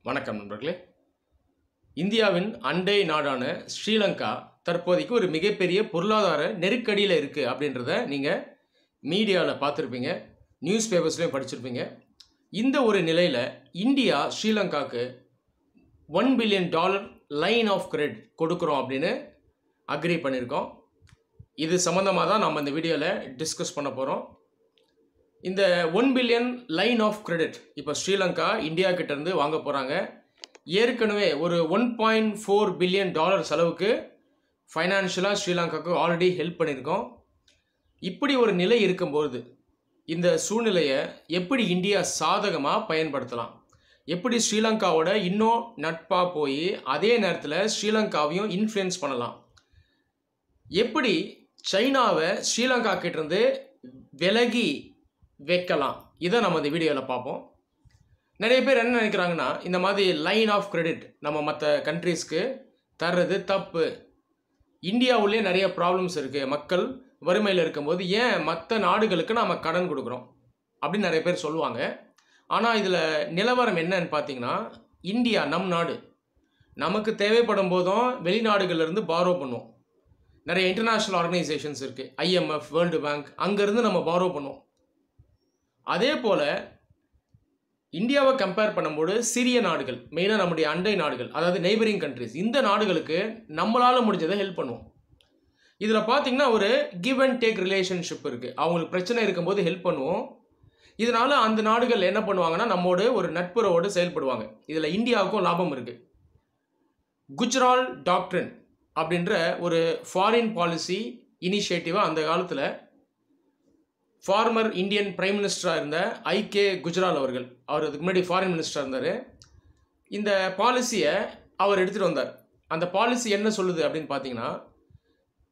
வணக்கம் நண்பர்களே. இந்தியாவின் அண்டை நாடான ஸ்ரீலங்கா தற்போதைக்கு ஒரு மிகப்பெரிய பொருளாதார நெருக்கடியில் இருக்குது அப்படின்றத நீங்கள் மீடியாவில் பார்த்துருப்பீங்க, நியூஸ் பேப்பர்ஸ்லையும் படிச்சிருப்பீங்க. இந்த ஒரு நிலையில் இந்தியா ஸ்ரீலங்காவுக்கு $1 பில்லியன் லைன் ஆஃப் கிரெடிட் கொடுக்குறோம் அப்படின்னு அக்ரி பண்ணியிருக்கோம். இது சம்மந்தமாக தான் நம்ம இந்த வீடியோவில் டிஸ்கஸ் பண்ண போகிறோம். இந்த $1 பில்லியன் லைன் ஆஃப் கிரெடிட் இப்போ ஸ்ரீலங்கா இந்தியா கிட்டேருந்து வாங்க போகிறாங்க. ஏற்கனவே ஒரு $1.4 பில்லியன் செலவுக்கு ஃபைனான்ஷியலாக ஸ்ரீலங்காவுக்கு ஆல்ரெடி ஹெல்ப் பண்ணியிருக்கோம். இப்படி ஒரு நிலை இருக்கும்போது இந்த சூழ்நிலையை எப்படி இந்தியா சாதகமாக பயன்படுத்தலாம், எப்படி ஸ்ரீலங்காவோட இன்னும் நட்பாக போய் அதே நேரத்தில் ஸ்ரீலங்காவையும் இன்ஃப்ளூயன்ஸ் பண்ணலாம், எப்படி சைனாவை ஸ்ரீலங்கா கிட்டேருந்து விலகி வைக்கலாம், இதை நம்ம இந்த வீடியோவில் பார்ப்போம். நிறைய பேர் என்ன நினைக்கிறாங்கன்னா, இந்த மாதிரி லைன் ஆஃப் கிரெடிட் நம்ம மற்ற கண்ட்ரீஸ்க்கு தர்றது தப்பு, இந்தியாவுலேயே நிறைய ப்ராப்ளம்ஸ் இருக்குது, மக்கள் வறுமையில் இருக்கும்போது ஏன் மற்ற நாடுகளுக்கு நாம் கடன் கொடுக்குறோம் அப்படின்னு நிறைய பேர் சொல்லுவாங்க. ஆனால் இதில் நிலவரம் என்னன்னு பார்த்தீங்கன்னா, இந்தியா நம் நாடு, நமக்கு தேவைப்படும் போதும் வெளிநாடுகள்லேருந்து பாரோ பண்ணுவோம். நிறைய இன்டர்நேஷ்னல் ஆர்கனைசேஷன்ஸ் இருக்குது, IMF, வேர்ல்டு பேங்க், அங்கேருந்து நம்ம பாரோ பண்ணுவோம். அதே போல் இந்தியாவை கம்பேர் பண்ணும்போது சிறிய நாடுகள், மெயினாக நம்முடைய அண்டை நாடுகள், அதாவது நெய்பரிங் கண்ட்ரிஸ், இந்த நாடுகளுக்கு நம்மளால் முடிஞ்சதை ஹெல்ப் பண்ணுவோம். இதில் பார்த்தீங்கன்னா ஒரு கிவ் அண்ட் டேக் ரிலேஷன்ஷிப் இருக்குது. அவங்களுக்கு பிரச்சனை இருக்கும்போது ஹெல்ப் பண்ணுவோம். இதனால் அந்த நாடுகள் என்ன பண்ணுவாங்கன்னா நம்மோடு ஒரு நட்புறவோடு செயல்படுவாங்க. இதில் இந்தியாவுக்கும் லாபம் இருக்குது. குஜ்ரால் டாக்ட்ரின் அப்படின்ற ஒரு ஃபாரின் பாலிசி இனிஷியேட்டிவாக அந்த காலத்தில் ஃபார்மர் இந்தியன் பிரைம் மினிஸ்டராக இருந்த IK குஜ்ரால் அவர்கள், அவர் அதுக்கு முன்னாடி ஃபாரின் மினிஸ்டராக இருந்தார். இந்த பாலிசியை அவர் எடுத்துகிட்டு வந்தார். அந்த பாலிசி என்ன சொல்லுது அப்படின்னு பார்த்தீங்கன்னா,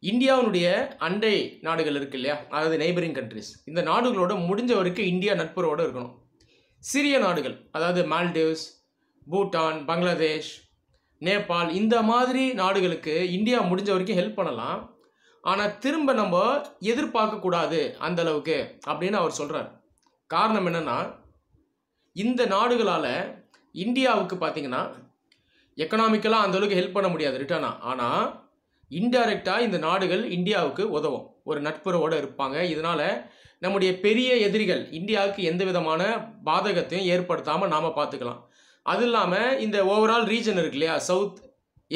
இந்தியாவுடைய அண்டை நாடுகள் இருக்குது இல்லையா, அதாவது நெய்பரிங் கண்ட்ரிஸ், இந்த நாடுகளோட முடிஞ்ச வரைக்கும் இந்தியா நட்புறவோடு இருக்கணும். சிறிய நாடுகள், அதாவது மால்டீவ்ஸ், பூட்டான், பங்களாதேஷ், நேபாள், இந்த மாதிரி நாடுகளுக்கு இந்தியா முடிஞ்ச வரைக்கும் ஹெல்ப் பண்ணலாம். ஆனால் திரும்ப நம்ம எதிர்பார்க்கக்கூடாது அந்த அளவுக்கு அப்படின்னு அவர் சொல்கிறார். காரணம் என்னென்னா, இந்த நாடுகளால் இந்தியாவுக்கு பார்த்தீங்கன்னா எக்கனாமிக்கலாக அந்தளவுக்கு ஹெல்ப் பண்ண முடியாது ரிட்டர்னாக. ஆனால் இன்டைரக்டாக இந்த நாடுகள் இந்தியாவுக்கு உதவும், ஒரு நட்புறவோடு இருப்பாங்க. இதனால் நம்முடைய பெரிய எதிரிகள் இந்தியாவுக்கு எந்த விதமான பாதகத்தையும் ஏற்படுத்தாமல் நாம் பார்த்துக்கலாம். அது இல்லாமல் இந்த ஓவரால் ரீஜன் இருக்கு இல்லையா, சவுத்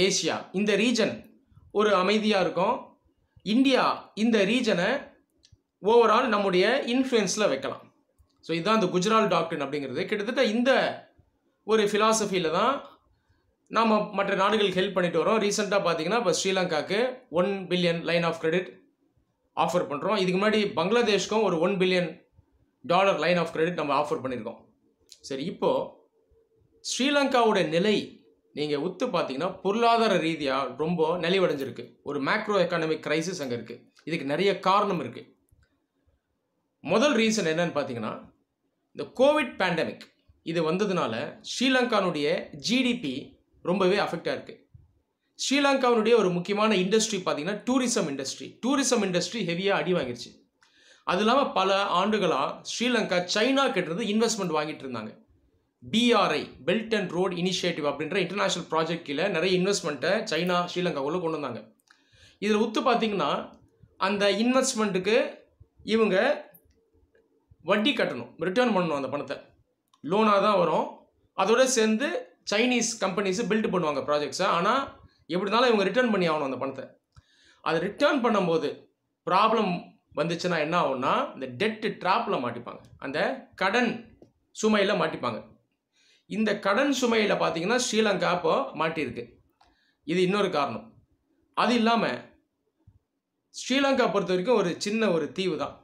ஏஷியா, இந்த ரீஜன் ஒரு அமைதியாக இருக்கும். இந்தியா இந்த ரீஜனை ஓவரால் நம்முடைய இன்ஃப்ளூயன்ஸில் வைக்கலாம். ஸோ இதுதான் இந்த குஜ்ரால் டாக்ட்ரின் அப்படிங்கிறது. கிட்டத்தட்ட இந்த ஒரு ஃபிலாசபியில் தான் நாம் மற்ற நாடுகளுக்கு ஹெல்ப் பண்ணிட்டு வரோம். ரீசெண்டாக பார்த்தீங்கன்னா இப்போ ஸ்ரீலங்காவுக்கு $1 billion line of credit offer பண்ணுறோம். இதுக்கு முன்னாடி பங்களாதேஷ்க்கும் ஒரு $1 பில்லியன் லைன் ஆஃப் கிரெடிட் நம்ம ஆஃபர் பண்ணியிருக்கோம். சரி, இப்போது ஸ்ரீலங்காவோட நிலை நீங்கள் உத்து பார்த்தீங்கன்னா பொருளாதார ரீதியாக ரொம்ப நலிவடைஞ்சிருக்கு. ஒரு மேக்ரோ எக்கானமிக் கிரைசிஸ் அங்கே இருக்குது. இதுக்கு நிறைய காரணம் இருக்குது. முதல் ரீசன் என்னன்னு பார்த்தீங்கன்னா, இந்த கோவிட் பேண்டமிக் இது வந்ததுனால ஸ்ரீலங்காவுடைய GDP ரொம்பவே அஃபெக்டாக இருக்குது. ஸ்ரீலங்காவுடைய ஒரு முக்கியமான இண்டஸ்ட்ரி பார்த்தீங்கன்னா டூரிசம் இண்டஸ்ட்ரி ஹெவியாக அடி வாங்கிடுச்சு. அது இல்லாமல் பல ஆண்டுகளாக ஸ்ரீலங்கா சைனா கிட்டேருந்து இன்வெஸ்ட்மெண்ட் வாங்கிட்டு இருந்தாங்க. BRI, belt and road initiative அப்படின்ற இன்டர்நேஷ்னல் ப்ராஜெக்ட் கீழே நிறைய இன்வெஸ்ட்மெண்ட்டை சைனா ஸ்ரீலங்காவுக்குள்ளே கொண்டு வந்தாங்க. இதில் உத்து பார்த்தீங்கன்னா அந்த இன்வெஸ்ட்மெண்ட்டுக்கு இவங்க வட்டி கட்டணும், ரிட்டர்ன் பண்ணணும். அந்த பணத்தை லோனாக தான் வரும். அதோட சேர்ந்து சைனீஸ் கம்பெனிஸு பில்ட் பண்ணுவாங்க ப்ராஜெக்ட்ஸை. ஆனால் எப்படி இருந்தாலும் இவங்க ரிட்டர்ன் பண்ணி ஆகணும் அந்த பணத்தை. அதை ரிட்டர்ன் பண்ணும்போது ப்ராப்ளம் வந்துச்சுன்னா என்ன ஆகும்னா, இந்த டெட்டு ட்ராப்பில் மாட்டிப்பாங்க, அந்த கடன் சுமையில் மாட்டிப்பாங்க. இந்த கடன் சுமையில் பார்த்தீங்கன்னா ஸ்ரீலங்கா இப்போ மாட்டியிருக்கு. இது இன்னொரு காரணம். அது இல்லாமல் ஸ்ரீலங்கா பொறுத்த வரைக்கும் ஒரு சின்ன ஒரு தீவு தான்.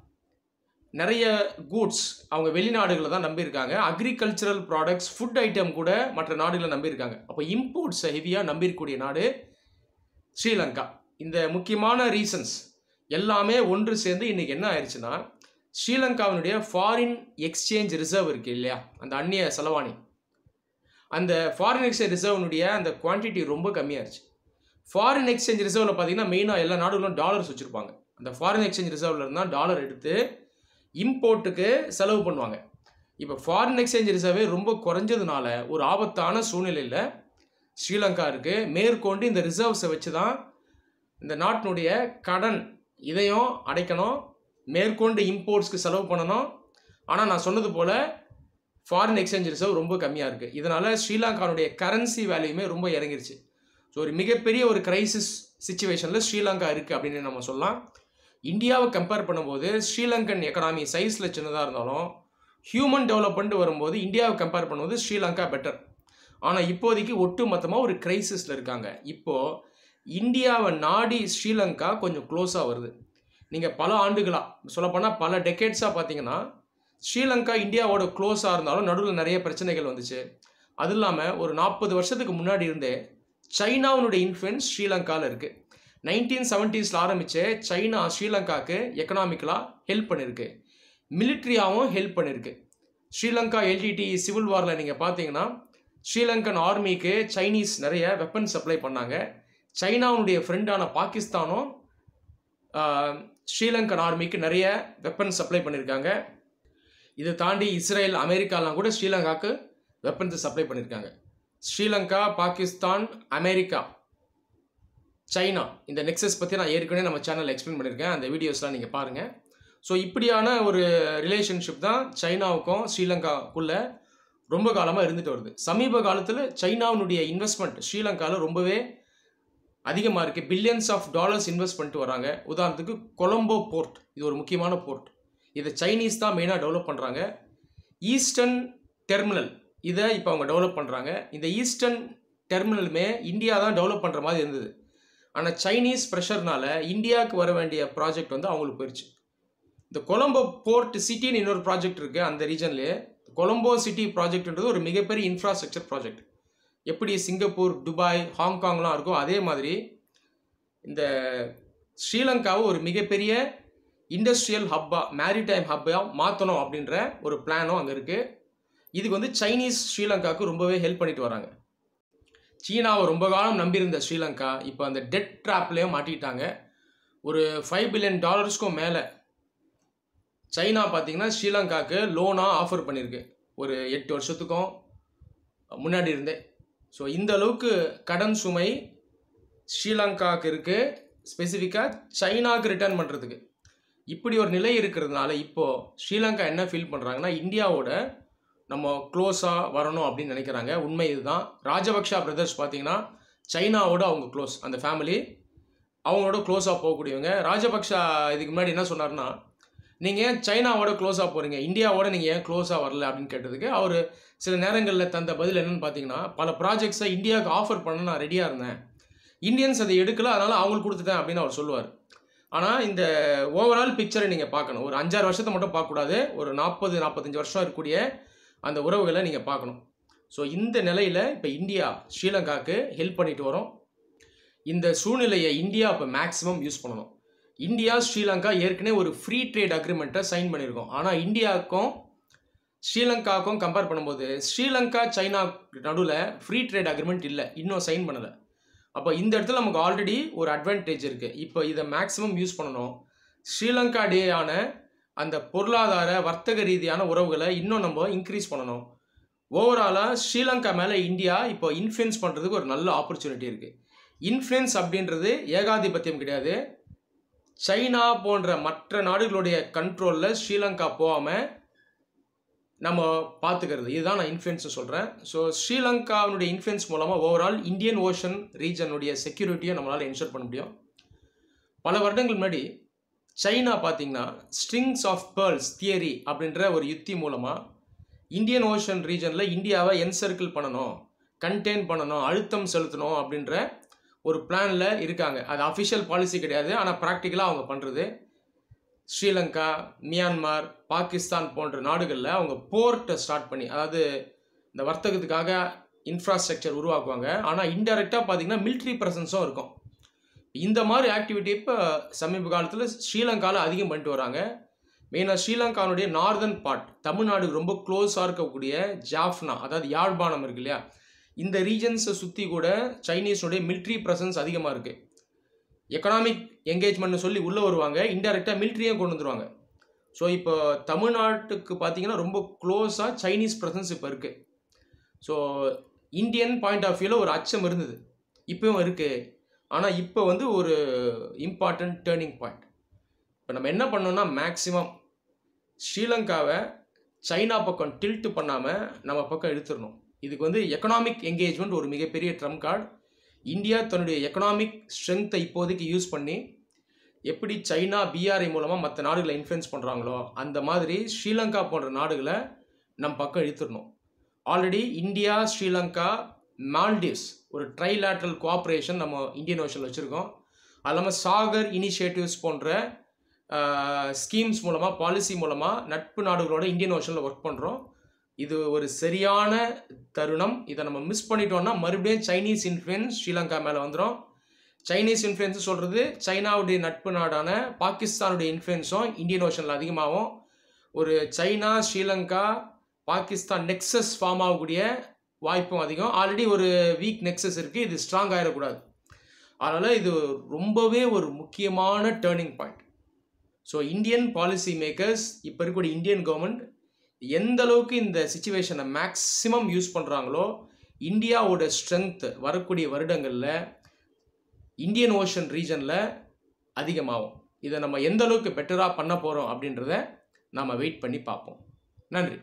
நிறைய கூட்ஸ் அவங்க வெளிநாடுகளை தான் நம்பியிருக்காங்க. அக்ரிகல்ச்சரல் ப்ராடக்ட்ஸ், ஃபுட் ஐட்டம் கூட மற்ற நாடுகளை நம்பியிருக்காங்க. அப்போ இம்போர்ட்ஸை ஹெவியாக நம்பியிருக்கக்கூடிய நாடு ஸ்ரீலங்கா. இந்த முக்கியமான ரீசன்ஸ் எல்லாமே ஒன்று சேர்ந்து இன்றைக்கி என்ன ஆயிடுச்சுன்னா, ஸ்ரீலங்காவினுடைய ஃபாரின் எக்ஸ்சேஞ்ச் ரிசர்வ் இருக்குது இல்லையா, அந்த அந்நிய செலவாணி, அந்த ஃபாரின் எக்ஸ்சேஞ்ச் ரிசர்வனுடைய அந்த குவான்டிட்டி ரொம்ப கம்மியாகிடுச்சு. ஃபாரின் எக்ஸ்சேஞ்ச் ரிசர்வில் பார்த்தீங்கன்னா மெயினாக எல்லா நாடுகளும் டாலர்ஸ் வச்சுருப்பாங்க. அந்த ஃபாரின் எக்ஸ்சேஞ்ச் ரிசர்வில் இருந்தால் டாலர் எடுத்து இம்போர்ட்டுக்கு செலவு பண்ணுவாங்க. இப்போ ஃபாரின் எக்ஸ்சேஞ்ச் ரிசர்வே ரொம்ப குறைஞ்சதுனால ஒரு ஆபத்தான சூழ்நிலையில் ஸ்ரீலங்கா இருக்குது. மேற்கொண்டு இந்த ரிசர்வ்ஸை வச்சு தான் இந்த நாட்டினுடைய கடன் இதையும் அடைக்கணும், மேற்கொண்டு இம்போர்ட்ஸ்க்கு செலவு பண்ணணும். ஆனால் நான் சொன்னது போல் ஃபாரின் எக்ஸ்சேஞ்ச் ரிசர்வ் ரொம்ப கம்மியாக இருக்குது. இதனால் ஸ்ரீலங்காவுடைய கரன்சி வேல்யூமே ரொம்ப இறங்கிருச்சு. ஸோ ஒரு மிகப்பெரிய ஒரு கிரைசிஸ் சிச்சுவேஷனில் ஸ்ரீலங்கா இருக்குது அப்படின்னு நம்ம சொல்லலாம். இந்தியாவை கம்பேர் பண்ணும்போது ஸ்ரீலங்கன் எக்கனாமி சைஸில் சின்னதாக இருந்தாலும் ஹியூமன் டெவலப்மெண்ட் வரும்போது இந்தியாவை கம்பேர் பண்ணும்போது ஸ்ரீலங்கா பெட்டர். ஆனால் இப்போதைக்கு ஒட்டு மொத்தமாக ஒரு கிரைசிஸில் இருக்காங்க. இப்போது இந்தியாவை நாடி ஸ்ரீலங்கா கொஞ்சம் க்ளோஸாக வருது. நீங்கள் பல ஆண்டுகளாக சொல்லப்போனால் பல டெக்கேட்ஸாக பார்த்தீங்கன்னா ஸ்ரீலங்கா இந்தியாவோட க்ளோஸாக இருந்தாலும் நடுவில் நிறைய பிரச்சனைகள் வந்துச்சு. அது இல்லாமல் ஒரு 40 வருஷத்துக்கு முன்னாடி இருந்தே சைனாவுடைய இன்ஃப்ளூயன்ஸ் ஸ்ரீலங்காவில் இருக்குது. 1970s ஆரம்பித்து சைனா ஸ்ரீலங்காவுக்கு எக்கனாமிக்கலாக ஹெல்ப் பண்ணியிருக்கு, மிலிட்ரியாகவும் ஹெல்ப் பண்ணியிருக்கு. ஸ்ரீலங்கா எல்டிடி சிவில் வாரில் நீங்கள் பார்த்தீங்கன்னா ஸ்ரீலங்கன் ஆர்மிக்கு சைனீஸ் நிறைய வெப்பன் சப்ளை பண்ணாங்க. சைனாவுடைய ஃப்ரெண்டான பாகிஸ்தானும் ஸ்ரீலங்கன் ஆர்மிக்கு நிறைய வெப்பன் சப்ளை பண்ணியிருக்காங்க. இதை தாண்டி இஸ்ரேல், அமெரிக்காலாம் கூட ஸ்ரீலங்காவுக்கு வெப்பன்ஸ் சப்ளை பண்ணியிருக்காங்க. ஸ்ரீலங்கா, பாகிஸ்தான், அமெரிக்கா, சைனா இந்த நெக்ஸஸ் பற்றி நான் ஏற்கனவே நம்ம சேனலில் எக்ஸ்பிளைன் பண்ணியிருக்கேன். அந்த வீடியோஸ்லாம் நீங்கள் பாருங்கள். ஸோ இப்படியான ஒரு ரிலேஷன்ஷிப் தான் சைனாவுக்கும் ஸ்ரீலங்காவுக்குள்ளே ரொம்ப காலமாக இருந்துட்டு வருது. சமீப காலத்தில் சைனாவுடைய இன்வெஸ்ட்மெண்ட் ஸ்ரீலங்காவில் ரொம்பவே அதிகமாக இருக்குது. பில்லியன்ஸ் ஆஃப் டாலர்ஸ் இன்வெஸ்ட் பண்ணிட்டு வராங்க. உதாரணத்துக்கு கொலம்போ போர்ட், இது ஒரு முக்கியமான போர்ட். இதை சைனீஸ் தான் மெயினாக டெவலப் பண்ணுறாங்க. ஈஸ்டர்ன் டெர்மினல் இதை இப்போ அவங்க டெவலப் பண்ணுறாங்க. இந்த ஈஸ்டர்ன் டெர்மினலுமே இந்தியா தான் டெவலப் பண்ணுற மாதிரி இருந்தது. ஆனால் சைனீஸ் ப்ரெஷர்னால இந்தியாவுக்கு வர வேண்டிய ப்ராஜெக்ட் வந்து அவங்களுக்கு போயிடுச்சு. இந்த கொலம்போ போர்ட் சிட்டின்னு இன்னொரு ப்ராஜெக்ட் இருக்குது அந்த ரீஜன்லேயே. கொலம்போ சிட்டி ப்ராஜெக்ட்ன்றது ஒரு மிகப்பெரிய இன்ஃப்ராஸ்ட்ரக்சர் ப்ராஜெக்ட். எப்படி சிங்கப்பூர், துபாய், ஹாங்காங்லாம் இருக்கோ அதே மாதிரி இந்த ஸ்ரீலங்காவை ஒரு மிகப்பெரிய இண்டஸ்ட்ரியல் ஹப்பாக, மேரிடைம் ஹப்பாக மாற்றணும் அப்படின்ற ஒரு பிளானும் அங்கே இருக்குது. இதுக்கு வந்து சைனீஸ் ஸ்ரீலங்காவுக்கு ரொம்பவே ஹெல்ப் பண்ணிட்டு வராங்க. சீனாவை ரொம்ப காலம் நம்பியிருந்த ஸ்ரீலங்கா இப்போ அந்த டெட் ட்ராப்லேயும் மாட்டிக்கிட்டாங்க. ஒரு $5 பில்லியன் மேலே சைனா பார்த்திங்கன்னா ஸ்ரீலங்காவுக்கு லோனாக ஆஃபர் பண்ணியிருக்கு ஒரு 8 வருஷத்துக்கும் முன்னாடி இருந்தே. ஸோ இந்த அளவுக்கு கடன் சுமை ஸ்ரீலங்காவுக்கு இருக்குது, ஸ்பெசிஃபிக்காக சைனாவுக்கு ரிட்டர்ன் பண்ணுறதுக்கு. இப்படி ஒரு நிலை இருக்கிறதுனால இப்போது ஸ்ரீலங்கா என்ன ஃபீல் பண்ணுறாங்கன்னா இந்தியாவோட நம்ம க்ளோஸாக வரணும் அப்படின்னு நினைக்கிறாங்க. உண்மை இதுதான். ராஜபக்ஷா பிரதர்ஸ் பார்த்தீங்கன்னா சைனாவோட அவங்க க்ளோஸ், அந்த ஃபேமிலி அவங்களோட க்ளோஸாக போகக்கூடியவங்க. ராஜபக்ஷா இதுக்கு முன்னாடி என்ன சொன்னார்னா, நீங்கள் ஏன் சைனாவோட க்ளோஸாக போகிறீங்க, இந்தியாவோட நீங்கள் ஏன் க்ளோஸாக வரல அப்படின்னு கேட்டதுக்கு அவர் சில நேரங்களில் தந்த பதில் என்னென்னு பார்த்தீங்கன்னா, பல ப்ராஜெக்ட்ஸை இந்தியாவுக்கு ஆஃபர் பண்ண நான் ரெடியாக இருந்தேன், இந்தியன்ஸ் அதை எடுக்கல, அதனால் அவங்களுக்கு கொடுத்துட்டேன் அப்படின்னு அவர் சொல்லுவார். ஆனால் இந்த ஓவரால் பிக்சரை நீங்கள் பார்க்கணும். ஒரு 5-6 வருஷத்தை மட்டும் பார்க்கக்கூடாது. ஒரு 40-45 வருஷம் இருக்கக்கூடிய அந்த உறவுகளை நீங்கள் பார்க்கணும். ஸோ இந்த நிலையில் இப்போ இந்தியா ஸ்ரீலங்காவுக்கு ஹெல்ப் பண்ணிட்டு வரோம். இந்த சூழ்நிலையை இந்தியா இப்போ மேக்ஸிமம் யூஸ் பண்ணணும். இந்தியா ஸ்ரீலங்கா ஏற்கனவே ஒரு ஃப்ரீ ட்ரேட் அக்ரிமெண்ட்டை சைன் பண்ணியிருக்கோம். ஆனால் இந்தியாவுக்கும் ஸ்ரீலங்காவுக்கும் கம்பேர் பண்ணும்போது ஸ்ரீலங்கா சைனா நடுவில் ஃப்ரீ ட்ரேட் அக்ரிமெண்ட் இல்லை, இன்னும் சைன் பண்ணலை. அப்போ இந்த இடத்துல நமக்கு ஆல்ரெடி ஒரு அட்வான்டேஜ் இருக்குது. இப்போ இதை மேக்ஸிமம் யூஸ் பண்ணணும். ஸ்ரீலங்கா டேயான அந்த பொருளாதார வர்த்தக ரீதியான உறவுகளை இன்னும் நம்ம இன்க்ரீஸ் பண்ணணும். ஓவராலாக ஸ்ரீலங்கா மேலே இந்தியா இப்போ இன்ஃப்ளூயன்ஸ் பண்ணுறதுக்கு ஒரு நல்ல ஆப்பர்ச்சுனிட்டி இருக்குது. இன்ஃப்ளூயன்ஸ் அப்படின்றது ஏகாதிபத்தியம் கிடையாது. சைனா போன்ற மற்ற நாடுகளுடைய கண்ட்ரோலில் ஸ்ரீலங்கா போகாமல் நம்ம பார்த்துக்கிறது, இதுதான் நான் இன்ஃப்ளூயன்ஸ் சொல்கிறேன். ஸோ ஸ்ரீலங்காவுடைய இன்ஃப்ளூயன்ஸ் மூலமாக ஓவரால் இந்தியன் ஓஷன் ரீஜனுடைய செக்யூரிட்டியை நம்மளால் என்ஷூர் பண்ண முடியும். பல வருடங்கள் முன்னாடி சைனா பார்த்திங்கன்னா ஸ்ட்ரிங்ஸ் ஆஃப் பேர்ல்ஸ் தியரி அப்படின்ற ஒரு யுக்தி மூலமாக இந்தியன் ஓஷன் ரீஜனில் இந்தியாவை என்சர்க்கிள் பண்ணணும், கண்டெயின் பண்ணணும், அழுத்தம் செலுத்தணும் அப்படின்ற ஒரு பிளானில் இருக்காங்க. அது அஃபிஷியல் பாலிசி கிடையாது, ஆனால் ப்ராக்டிக்கலாக அவங்க பண்ணுறது. ஸ்ரீலங்கா, மியான்மர், பாகிஸ்தான் போன்ற நாடுகளில் அவங்க போர்ட்டை ஸ்டார்ட் பண்ணி, அதாவது இந்த வர்த்தகத்துக்காக இன்ஃப்ராஸ்ட்ரக்சர் உருவாக்குவாங்க. ஆனால் இன்டெரக்டாக பார்த்திங்கன்னா மிலிட்ரி ப்ரெசன்ஸும் இருக்கும். இந்த மாதிரி ஆக்டிவிட்டி இப்போ சமீப காலத்தில் ஸ்ரீலங்காவில் அதிகம் பண்ணிட்டு வராங்க. மெயினாக ஸ்ரீலங்காவுடைய நார்தன் பார்ட், தமிழ்நாடுக்கு ரொம்ப க்ளோஸாக இருக்கக்கூடிய ஜாஃப்னா, அதாவது யாழ்ப்பாணம் இருக்கு இல்லையா, இந்த ரீஜன்ஸை சுற்றி கூட சைனீஸுடைய மிலிட்ரி ப்ரெசன்ஸ் அதிகமாக இருக்குது. எக்கனாமிக் என்கேஜ்மெண்ட்னு சொல்லி உள்ளே வருவாங்க, இன்டெரக்டாக மிலிட்ரியும் கொண்டு வந்துருவாங்க. ஸோ இப்போ தமிழ்நாட்டுக்கு பார்த்தீங்கன்னா ரொம்ப க்ளோஸாக சைனீஸ் ப்ரெசன்ஸ் இப்போ இருக்குது. ஸோ இந்தியன் பாயிண்ட் ஆஃப் வியூவில் ஒரு அச்சம் இருந்தது, இப்போவும் இருக்குது. ஆனால் இப்போ வந்து ஒரு இம்பார்ட்டன்ட் டேர்னிங் பாயிண்ட். இப்போ நம்ம என்ன பண்ணோம்னா மேக்ஸிமம் ஸ்ரீலங்காவை சைனா பக்கம் டில்ட்டு பண்ணாமல் நம்ம பக்கம் எடுத்துடணும். இதுக்கு வந்து எக்கனாமிக் என்கேஜ்மெண்ட் ஒரு மிகப்பெரிய ட்ரம் கார்டு. இந்தியா தன்னுடைய எக்கனாமிக் ஸ்ட்ரென்த்தை இப்போதைக்கு யூஸ் பண்ணி எப்படி சைனா பிஆர்ஐ மூலமாக மற்ற நாடுகளை இன்ஃப்ளூயன்ஸ் பண்ணுறாங்களோ அந்த மாதிரி ஸ்ரீலங்கா போன்ற நாடுகளை நம்ம பக்கம் இழுத்துடணும். ஆல்ரெடி இந்தியா, ஸ்ரீலங்கா, மால்டீவ்ஸ் ஒரு ட்ரைலேட்ரல் கோஆப்ரேஷன் நம்ம இந்தியன் ஓஷனில் வச்சுருக்கோம். அது இல்லாமல் சாகர் இனிஷியேட்டிவ்ஸ் போன்ற ஸ்கீம்ஸ் மூலமாக, பாலிசி மூலமாக நட்பு நாடுகளோட இந்தியன் ஓஷனில் ஒர்க் பண்ணுறோம். இது ஒரு சரியான தருணம். இதை நம்ம மிஸ் பண்ணிட்டோம்னா மறுபடியும் சைனீஸ் இன்ஃப்ளூயன்ஸ் ஸ்ரீலங்கா மேலே வந்துடும். சைனீஸ் இன்ஃப்ளூயன்ஸ் சொல்கிறது சைனாவுடைய நட்பு நாடான பாகிஸ்தானுடைய இன்ஃப்ளூயன்ஸும் இந்தியன் ஓஷனில் அதிகமாகும். ஒரு China, Sri Lanka, Pakistan nexus form ஆகக்கூடிய வாய்ப்பும் அதிகம். ஆல்ரெடி ஒரு வீக் நெக்ஸஸ் இருக்குது, இது ஸ்ட்ராங் ஆகிடக்கூடாது. அதனால் இது ரொம்பவே ஒரு முக்கியமான turning point. So Indian policy makers, இப்போ இருக்கக்கூடிய இந்தியன் கவர்மெண்ட் எந்த அளவுக்கு இந்த சிச்சுவேஷனை மேக்ஸிமம் யூஸ் பண்ணுறாங்களோ இந்தியாவோட ஸ்ட்ரென்த் வரக்கூடிய வருடங்களில் இந்தியன் ஓஷன் ரீஜனில் அதிகமாகும். இதை நம்ம எந்த அளவுக்கு பெட்டராக பண்ண போகிறோம் அப்படின்றத நாம் வெயிட் பண்ணி பார்ப்போம். நன்றி.